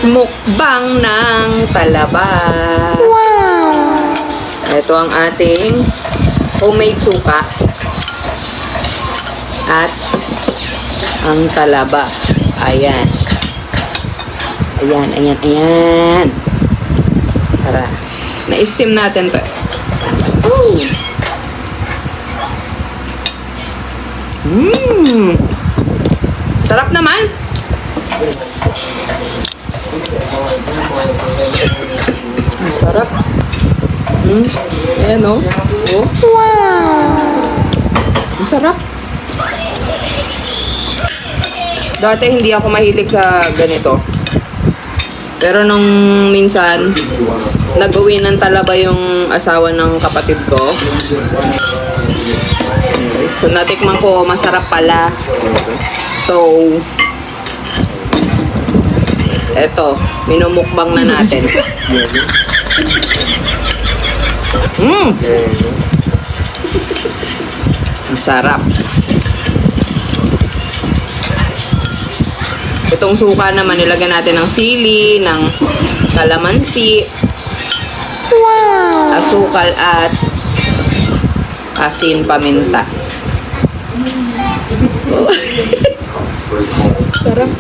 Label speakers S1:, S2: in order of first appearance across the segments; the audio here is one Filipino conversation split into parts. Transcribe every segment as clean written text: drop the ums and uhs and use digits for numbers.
S1: Mukbang ng talaba. Wow! Ito ang ating homemade suka. At ang talaba. Ayan. Ayan. Tara. Na-steam natin to. Woo! Sarap naman. Ang sarap. Ayan o. Oh. Wow! Ang sarap. Dati hindi ako mahilig sa ganito. Pero nung minsan, nag-uwi ng talaba yung asawa ng kapatid ko. So, natikman ko, masarap pala. So, eto, minumukbang na natin. Masarap. Itong suka naman, nilagyan natin ng sili, ng kalamansi, wow, asukal at asin, paminta. Oh. Sarap.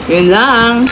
S1: Yun lang.